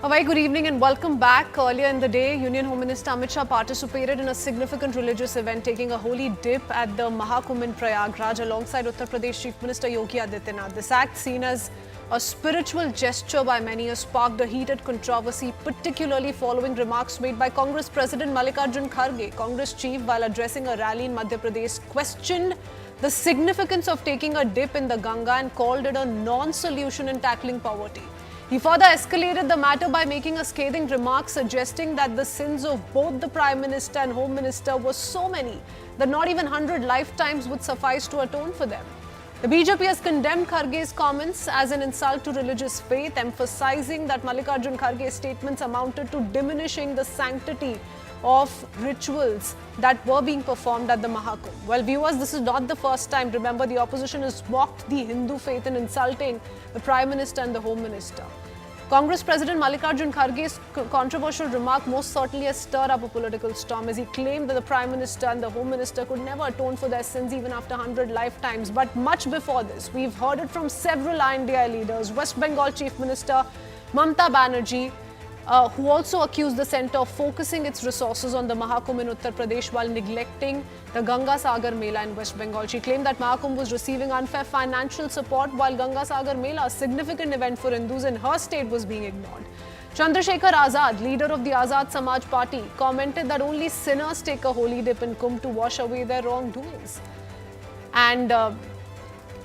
A very good evening and welcome back. Earlier in the day, Union Home Minister Amit Shah participated in a significant religious event, taking a holy dip at the Mahakumbh in Prayagraj alongside Uttar Pradesh Chief Minister Yogi Adityanath. This act, seen as a spiritual gesture by many, has sparked a heated controversy, particularly following remarks made by Congress President Mallikarjun Kharge. Congress chief, while addressing a rally in Madhya Pradesh, questioned the significance of taking a dip in the Ganga and called it a non-solution in tackling poverty. He further escalated the matter by making a scathing remark suggesting that the sins of both the Prime Minister and Home Minister were so many that not even 100 lifetimes would suffice to atone for them. The BJP has condemned Kharge's comments as an insult to religious faith, emphasizing that Mallikarjun Kharge's statements amounted to diminishing the sanctity of rituals that were being performed at the Mahakumbh. Well, viewers, this is not the first time. Remember, the opposition has mocked the Hindu faith in insulting the Prime Minister and the Home Minister. Congress President Mallikarjun Kharge's controversial remark most certainly has stirred up a political storm, as he claimed that the Prime Minister and the Home Minister could never atone for their sins even after 100 lifetimes. But much before this, we've heard it from several INDI leaders. West Bengal Chief Minister Mamata Banerjee, who also accused the centre of focusing its resources on the Mahakumbh in Uttar Pradesh while neglecting the Ganga Sagar Mela in West Bengal. She claimed that Mahakumbh was receiving unfair financial support while Ganga Sagar Mela, a significant event for Hindus in her state, was being ignored. Chandrasekhar Azad, leader of the Azad Samaj Party, commented that only sinners take a holy dip in Kumbh to wash away their wrongdoings. And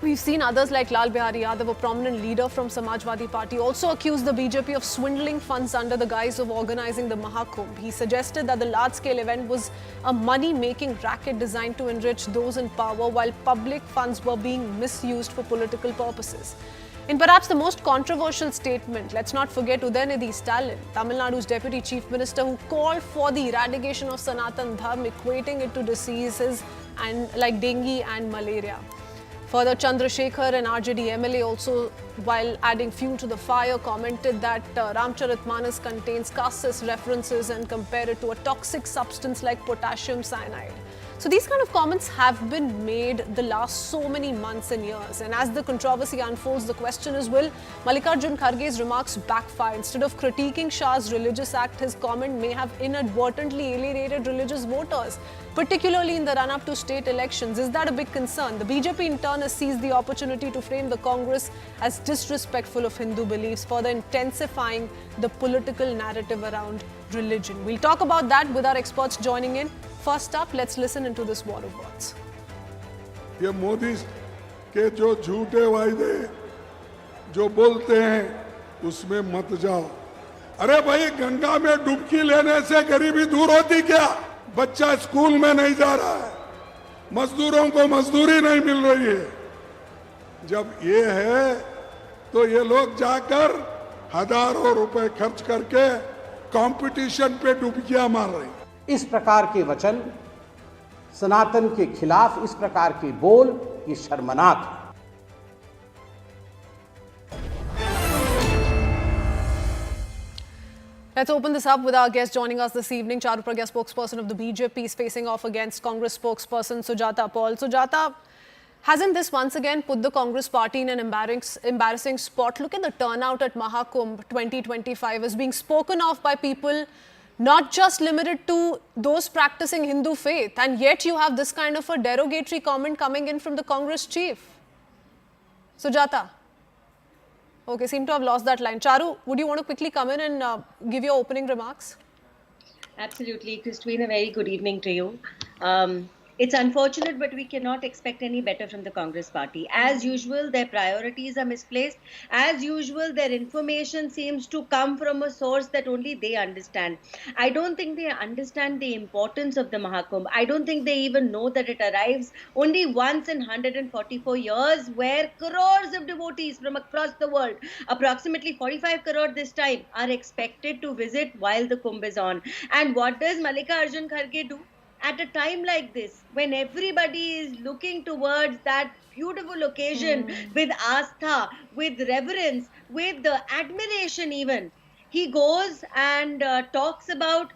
we've seen others like Lal Bihari Yadav, a prominent leader from Samajwadi Party, also accused the BJP of swindling funds under the guise of organizing the Mahakumbh. He suggested that the large-scale event was a money-making racket designed to enrich those in power while public funds were being misused for political purposes. In perhaps the most controversial statement, let's not forget Udayanidhi Stalin, Tamil Nadu's deputy chief minister, who called for the eradication of Sanatan Dharma, equating it to diseases like dengue and malaria. Further, Chandrasekhar, an RJD MLA, also, while adding fuel to the fire, commented that Ramcharitmanas contains caste references and compared it to a toxic substance like potassium cyanide. So these kind of comments have been made the last so many months and years. And as the controversy unfolds, the question is, will Mallikarjun Kharge's remarks backfire? Instead of critiquing Shah's religious act, his comment may have inadvertently alienated religious voters, particularly in the run-up to state elections. Is that a big concern? The BJP in turn has seized the opportunity to frame the Congress as disrespectful of Hindu beliefs, further intensifying the political narrative around religion. We'll talk about that with our experts joining in. First up, let's listen into this war of words. ये मोदी के जो झूठे वायदे जो बोलते हैं उसमें मत जाओ। अरे भाई, गंगा में डुबकी लेने से गरीबी दूर होती क्या? बच्चा स्कूल में नहीं जा रहा है, मजदूरों को मजदूरी नहीं मिल रही है। जब ये है तो ये लोग जाकर हजारों रुपए खर्च करके कंपटीशन पे डुबकियां मार रहे हैं। इस प्रकार के वचन, सनातन के खिलाफ इस प्रकार के बोल, ये शर्मनाक है। Let's open this up with our guest joining us this evening. Charu Pragya, spokesperson of the BJP, is facing off against Congress spokesperson Sujata Paul. Sujata, hasn't this once again put the Congress party in an embarrassing spot? Look at the turnout at Mahakumbh 2025 is being spoken of by people not just limited to those practicing Hindu faith, and yet you have this kind of a derogatory comment coming in from the Congress chief. Sujata. Okay, seem to have lost that line. Charu, would you want to quickly come in and give your opening remarks? Absolutely, Christine, a very good evening to you. It's unfortunate, but we cannot expect any better from the Congress party. As usual, their priorities are misplaced. As usual, their information seems to come from a source that only they understand. I don't think they understand the importance of the Mahakumbh. I don't think they even know that it arrives only once in 144 years, where crores of devotees from across the world, approximately 45 crore this time, are expected to visit while the Kumbh is on. And what does Mallikarjun Kharge do? At a time like this, when everybody is looking towards that beautiful occasion with astha, with reverence, with admiration even, he goes and talks about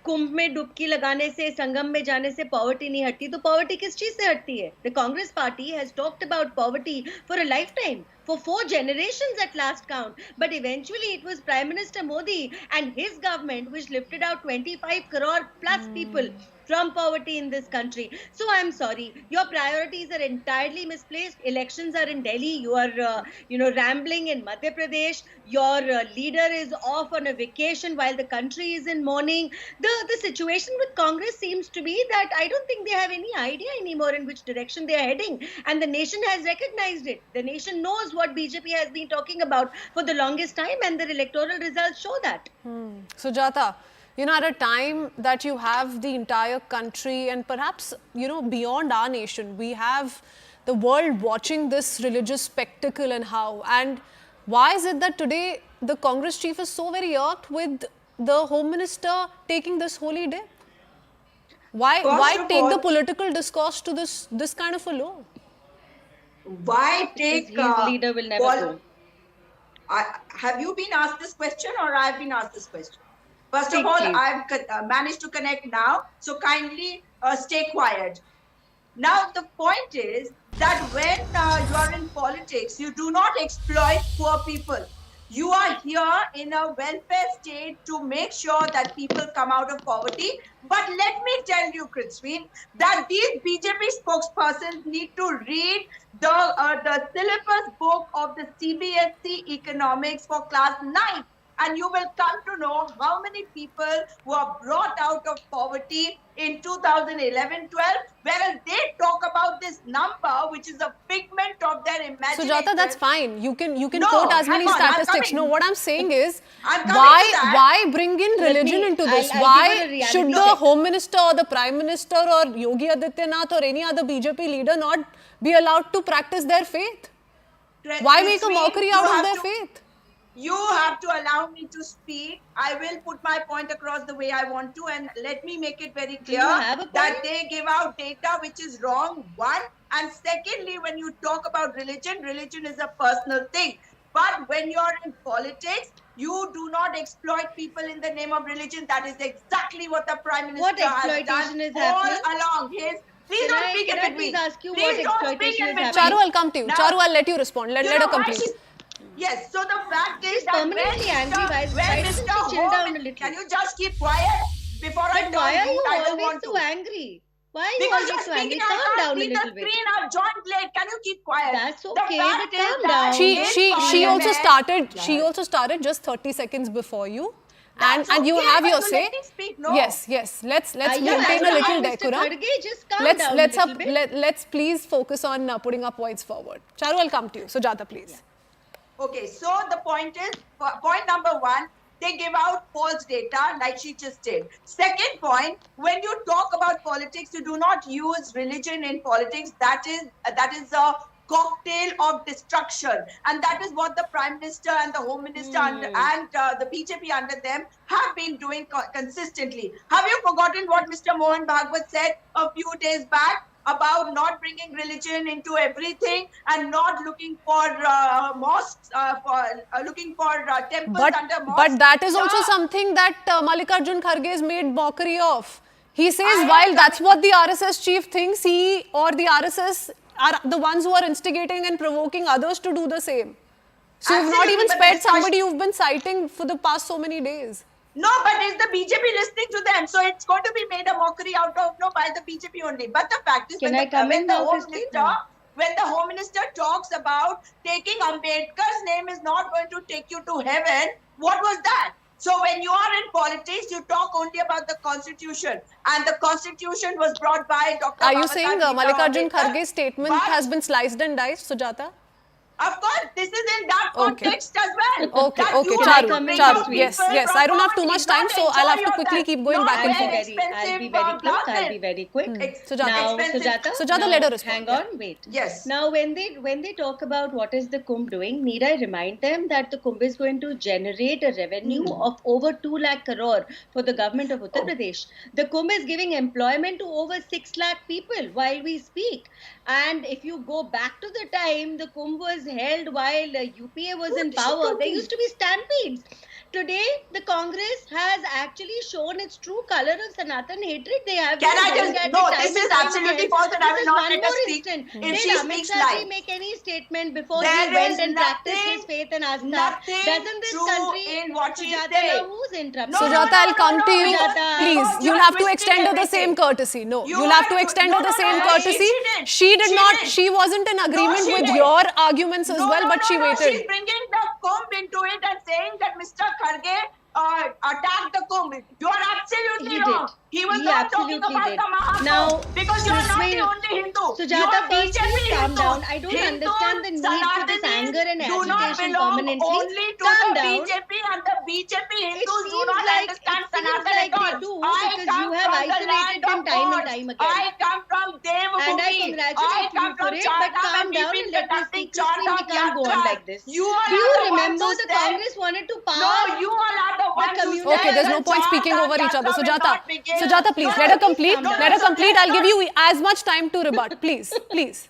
कुंभ में डुबकी लगाने से, संगम में जाने से poverty नहीं हटती, तो पॉवर्टी किस चीज से हटती है? The Congress party has talked about poverty for a lifetime. for 4 generations at last count. But eventually it was Prime Minister Modi and his government which lifted out 25 crore plus people from poverty in this country. So I'm sorry, your priorities are entirely misplaced. Elections are in Delhi. You are, rambling in Madhya Pradesh. Your leader is off on a vacation while the country is in mourning. The situation with Congress seems to be that I don't think they have any idea anymore in which direction they are heading, and the nation has recognized it. The nation knows what BJP has been talking about for the longest time, and their electoral results show that. Sujata, at a time that you have the entire country and perhaps, beyond our nation, we have the world watching this religious spectacle and why is it that today the Congress chief is so very irked with the Home Minister taking this holy day? Why take the political discourse to this kind of a low? Why take His leader will never go. Have you been asked this question or I've been asked this question? First of Speak, all, please. I've managed to connect now, so kindly stay quiet. Now, the point is that when you are in politics, you do not exploit poor people. You are here in a welfare state to make sure that people come out of poverty. But let me tell you, Christine, that these BJP spokespersons need to read the syllabus book of the CBSE economics for class 9. And you will come to know how many people were brought out of poverty in 2011-12, whereas they talk about this number, which is a figment of their imagination. Sujata, that's fine. You can No, quote as many hang on, I'm statistics. coming. No, what I'm saying is, I'm coming to that. why bring in religion me- into this? I'll give Why it a reality should the check. Home Minister or the Prime Minister or Yogi Adityanath or any other BJP leader not be allowed to practice their faith? Why make a Christine, mockery you out of have their to- faith? You have to allow me to speak. I will put my point across the way I want to, and let me make it very clear you have a that point? they give out data which is wrong, one. And secondly, when you talk about religion, religion is a personal thing. But when you're in politics, you do not exploit people in the name of religion. That is exactly what the Prime Minister What has exploitation done is all happening? along. Please Can don't I- speak can in I between. please ask you what Please don't speak exploitation in is between. Charu, I'll come to you. Now- Charu, I'll let you respond. Let her why complete. she's- Yes, so the fact is She's that permanently angry. Why doesn't she chill down a little? Can you just keep quiet before I But tell why are you I don't always want so to. angry? Why are you Because always you're so angry? speaking, I Calm can't down a see the little bit. screen. I've joined late. Can you keep quiet? That's The okay, fact but is calm that down. She also Parliament- started started just 30 seconds before you. That's And you okay, have but your you say. let me speak, no? Yes. Let's Are you maintain a angry, little Mr. decorum. Kharge? Just calm down a little bit. Let's please focus on putting our points forward. Charu, I'll come to you. Sujata, please. Okay, so the point is, point number one, they give out false data like she just did. Second point, when you talk about politics, you do not use religion in politics. That is a cocktail of destruction, and that is what the Prime Minister and the Home Minister and the BJP under them have been doing consistently. Have you forgotten what Mr. Mohan Bhagwat said a few days back about not bringing religion into everything and not looking for mosques, looking for temples under mosques? But that is also Yeah. something that Mallikarjun Kharge has made mockery of. He says I am while that's coming- what the RSS chief thinks, he or the RSS are the ones who are instigating and provoking others to do the same. So you've not Absolutely, even but spared discussion- somebody you've been citing for the past so many days. No, but is the BJP listening to them? So it's going to be made a mockery out of by the BJP only. But the fact is, Can when I come in now, Home Christine? Minister, when the Home Minister talks about taking Ambedkar's name is not going to take you to heaven, what was that? So when you are in politics, you talk only about the Constitution, and the Constitution was brought by Dr. Are you Babasaheb saying Bhimrao Mallikarjun Ambedkar. Kharge's statement But- has been sliced and diced, Sujata? Of course, this is in that Okay. context as well. Okay, That okay, you Charu, have to Charu, bring Charu, out yes, people yes. from I don't have too poverty, much time, not so I'll have to enjoy quickly yourself, keep going not back and wear forth. I'll be very expensive quick. I'll glasses. be very quick. Sujata. Now, Expensive. Sujata, now, let her respond. hang on, wait. Yes. Now, when they talk about what is the Kumbh doing, need I remind them that the Kumbh is going to generate a revenue of over 2 lakh crore for the government of Uttar Pradesh. The Kumbh is giving employment to over 6 lakh people while we speak. And if you go back to the time the Kumbh was held while UPA was in power, there used to be stampedes. today the Congress has actually shown its true color of Sanatan hatred. They have Can I been just, going at no, it this time is and time absolutely again. false and I This will is not one let her more speak instant. if Did she Amit speaks Shah ji lies. make any statement before There he went is and practiced nothing- his faith and Astha? nothing Doesn't this true country, in what she Sujata, said. now who's interrupting? No, Sujata, I'll come to you. Sujata. Please, Because you'll you're have to twisting extend her the everything. same courtesy. No, You you'll have to are- extend no, her the no, same no, courtesy. she didn't. She did She not. didn't. She wasn't in agreement she with did. your arguments as No, well, no, but no, she no, waited. she's bringing the Kumbh into it and saying that Mr. Kharge attacked the Kumbh. You are absolutely He wrong. did. He was He not talking absolutely about did. the Mahakumbh. Now, because you are not the Christine, only Hindu. Sujata, you are first, BJP please calm Hindus. down. I don't understand the need for this Sanatanis anger and do not agitation belong permanently. only to Calm the down. BJP and the BJP Hindus do seems not like- understand it seems Sanatan like at all. they do, I because come you have from the isolated land them of time and gods. time again. I come from Devbhoomi. And I congratulate come you for from it, but Chardham calm and we've down been and let me conducting speak. Christine, we Chardham can't go on Yatras. like this. You all Do you are the ones remember who the said- Congress wanted to pass? No, you all are the ones who community- said Okay, there's no that point speaking Chardham over each other. Yatra will Sujata, not begin. Sujata, please, No, let her no, complete. calm down. Let her No, complete. I'll no, give you as much time to rebut. Please, please.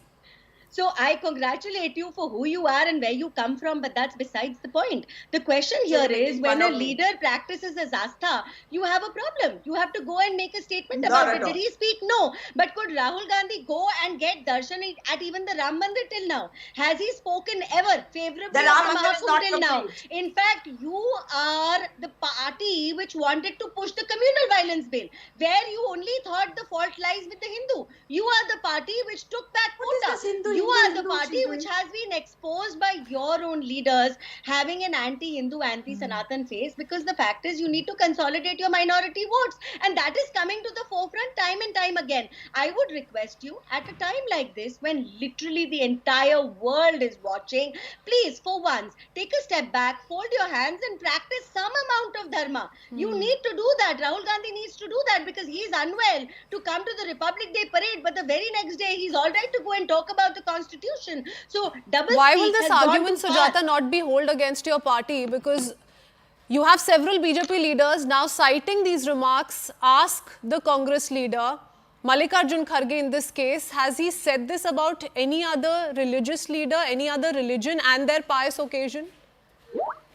So I congratulate you for who you are and where you come from, but that's besides the point. The question here you're is, making when fun a of me. leader practices as Astha, you have a problem. You have to go and make a statement Not about at it. all. Did he speak? No. But could Rahul Gandhi go and get darshan at even the Ram Mandir till now? Has he spoken ever favorably The of Ram the Mandir is Mahakumbh not till now? complete. In fact, you are the party which wanted to push the communal violence bill, where you only thought the fault lies with the Hindu. You are the party which took back What is quota. this Hindu, You Hindu, are the Hindu party she's which doing? has been exposed by your own leaders having an anti-Hindu, anti-Sanatan face, because the fact is you need to consolidate your minority votes, and that is coming to the forefront time and time again. I would request you, at a time like this when literally the entire world is watching, please for once take a step back, fold your hands and practice some amount of dharma. You need to do that. Rahul Gandhi needs to do that because he is unwell to come to the Republic Day parade, but the very next day he's all right to go and talk about the constitution. So double Why will speak this has gone argument, too far. Sujata, not be held against your party? Because you have several BJP leaders now citing these remarks. Ask the Congress leader, Mallikarjun Kharge in this case, has he said this about any other religious leader, any other religion and their pious occasion?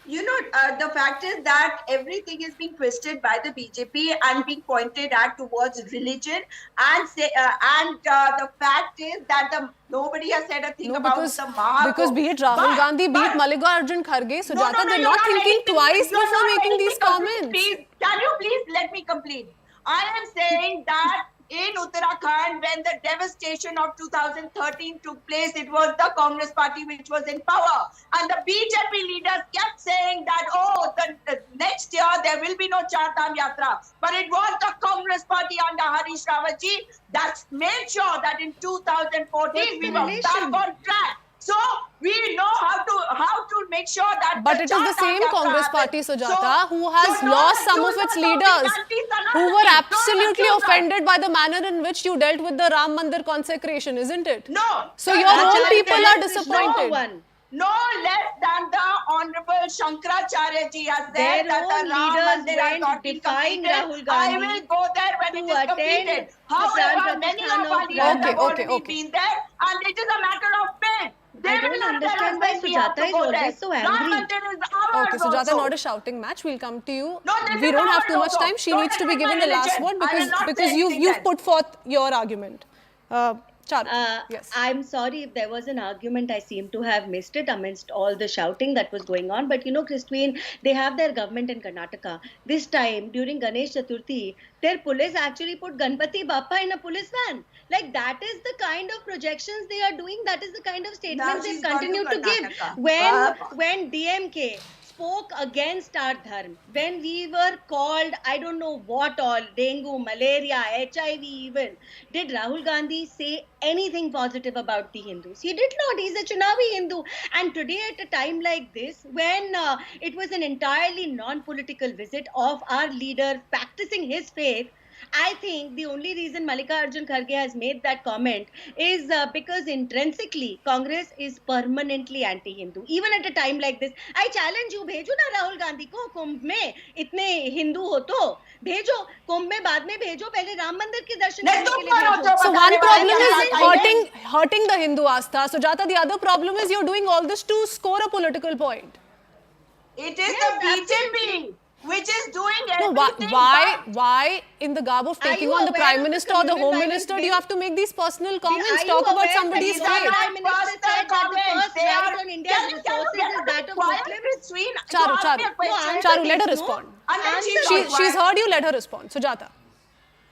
You know, the fact is that everything is being twisted by the BJP and being pointed at towards religion, and the fact is that nobody has said a thing No, about because, the Mahakumbh. because be it Rahul Gandhi, be it Mallikarjun Kharge, Sujata, they're not thinking twice before making these comments. Please, can you please let me complete? I am saying that in Uttarakhand, when the devastation of 2013 took place, it was the Congress party which was in power. And the BJP leaders kept saying that, oh, the next year there will be no Char Dham Yatra. But it was the Congress party under Harish Rawatji that made sure that in 2014 What's we the were relation? back on track. So we know how to make sure that. But it is the Char Dham same Yatra Congress happens. party, Sujata, who has so lost some do of its not talk leaders, anti-Sanatani. who were Don't absolutely accuse us. offended by the manner in which you dealt with the Ram Mandir consecration, isn't it? No. So your own Acharya people are Krishna disappointed. one. No less than the Honorable Shankaracharya ji has Their said that own the Ram leaders Mandir has went not been defying completed. Rahul I Gandhi will go there when it to is completed. attend the However, Pran many Pratishthan of our of leaders Ram. have already Okay. been there, and it is a matter of faith. They I will don't not tell us understand why when we have Sujata to is go always there. so Ram angry. Mandir is ours Okay, Sujata, also. not a shouting match. We'll come to you. No, this We is don't have ours too much also. time. She Don't needs to be attack given my the last religion. word I will not because say you've anything then. put forth your argument. Charu, yes. I'm sorry if there was an argument. I seem to have missed it amidst all the shouting that was going on. But you know, Christine, they have their government in Karnataka. This time, during Ganesh Chaturthi, their police actually put Ganpati Bappa in a police van. Like, that is the kind of projections they are doing. That is the kind of statements she's they gone to continue to give. Karnataka. When DMK spoke against our dharma, when we were called, I don't know what all, dengue, malaria, HIV even, did Rahul Gandhi say anything positive about the Hindus? He did not. He's a Chunavi Hindu. And today, at a time like this, when it was an entirely non-political visit of our leader practicing his faith, I think the only reason Mallikarjun Kharge has made that comment is because intrinsically Congress is permanently anti-Hindu. Even at a time like this, I challenge you, भेजो ना राहुल गांधी को कुंभ में, इतने हिंदू हो तो भेजो, कुंभ में बाद में भेजो, पहले राम मंदिर के दर्शन करने के लिए भेजो. So one problem is hurting the Hindu Astha. Sujata, the other problem is you're doing all this to score a political point. It is Yes, the BJP absolutely. which is doing No, everything. why in the garb of Are taking you on the aware Prime of the Minister or the communal Home violence Minister, do you bill? have to make these personal comments? Are you Talk about aware that somebody's the faith. Prime Minister Personal said that the comments. first right on India's resources is that of Muslims? Charu, You asked me a Charu, question. answer Charu, let her this, no? respond. And then Answer she this. She's heard you, let her respond. Sujata.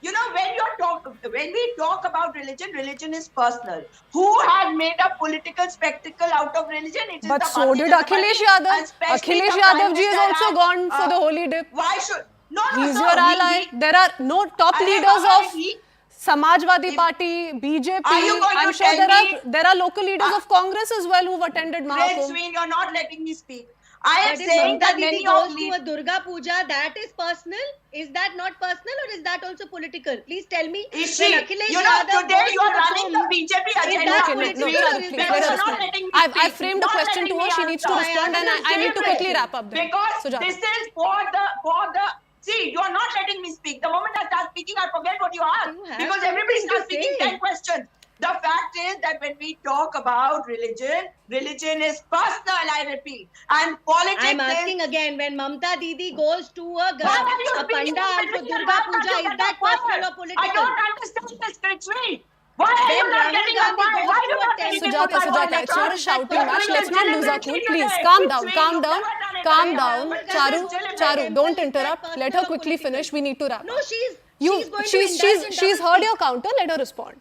You know, when we talk about religion, religion is personal. Who had made a political spectacle out of religion? It is But the so Bharatiya did Janata Akhilesh Party, Yadav. and especially Akhilesh the Prime Yadav ji has Minister also and, gone for the holy dip. Why should no? He's sir, your he- ally. he- There are no top Arey leaders Baba, of he- Samajwadi If- Party, BJP. Are you going I'm to sure tell me- there are local leaders of Congress as well who've attended Red Mahakumbh. Sween, you're not letting me speak. I am But if saying Mamta that Didi many goes of to a leaders. Durga Puja, that is personal? Is that not personal or is that also political? Please tell me. Is When she? Akhilesh You know, Yadav today goes you are to running the Kumbh, BJP is agenda. that Okay, political no, or Charu, is please, that let her You're not respond. letting me I've speak. framed a Not question letting to her. me She needs to answer. respond, and I need to quickly wrap up then. Because Sujata. this is for the. See, you are not letting me speak. The moment I start speaking, I forget what you asked. You have Because everybody something to starts speaking say. 10 questions. The fact is that when we talk about religion, religion is personal, I repeat. And politics I'm is. asking again, when Mamta Didi goes to Why are you a speaking pandal in for between? Durga Why can't Puja, you is get that a word? personal or I political? don't understand this, Kritzvi. Why are When you not Rahul getting a Gandhi point? goes Why to you a not letting me temple- put my Sujata, point it's not a across? shouting match. Let's not lose our cool. Please, Today, calm Kritzvi, down, you've calm down, never done it calm today. down. But Charu, this is still Charu, in don't Temple, is that interrupt. Let personal her or quickly political? finish. We need to wrap No, up. she's going to indulge in She's double heard speak. your counter. Let her respond.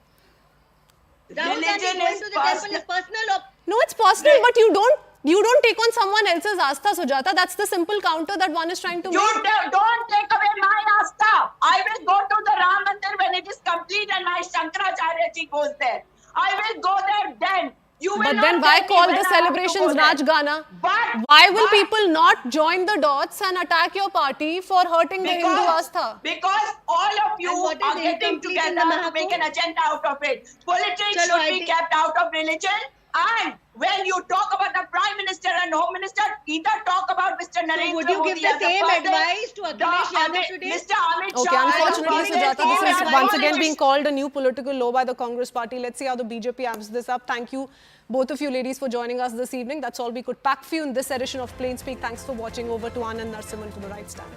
Rahul Gandhi Religion going is to the temple personal. is personal or No, it's personal, but you don't take on someone else's astha, Sujata. That's the simple counter that one is trying to You make. don't take away my asta. I will go to the Ram Mandir when it is complete and my Shankaracharya ji goes there. I will go there then. You will But not then why tell me call when the I have to celebrations go there. Raj Gana? But- Why will but- people not join the dots and attack your party for hurting the Hindu astha? Because all of you And what is are getting incomplete in together the to make Mahakumbh? an agenda out of it. Politics Chalo, should I be think- kept out of religion. And when you talk about the Prime Minister and Home Minister, either talk about Mr. Narendra would you Modi give the as a same person, advice to Akhilesh the Yadav today? Mr. Amit Okay, Shah, unfortunately, as a Sujata, this politician, is once again being called a new political law by the Congress party. Let's see how the BJP amps this up. Thank you, both of you ladies, for joining us this evening. That's all we could pack for you in this edition of Plain Speak. Thanks for watching. Over to Anand Narsimhan to the right stand.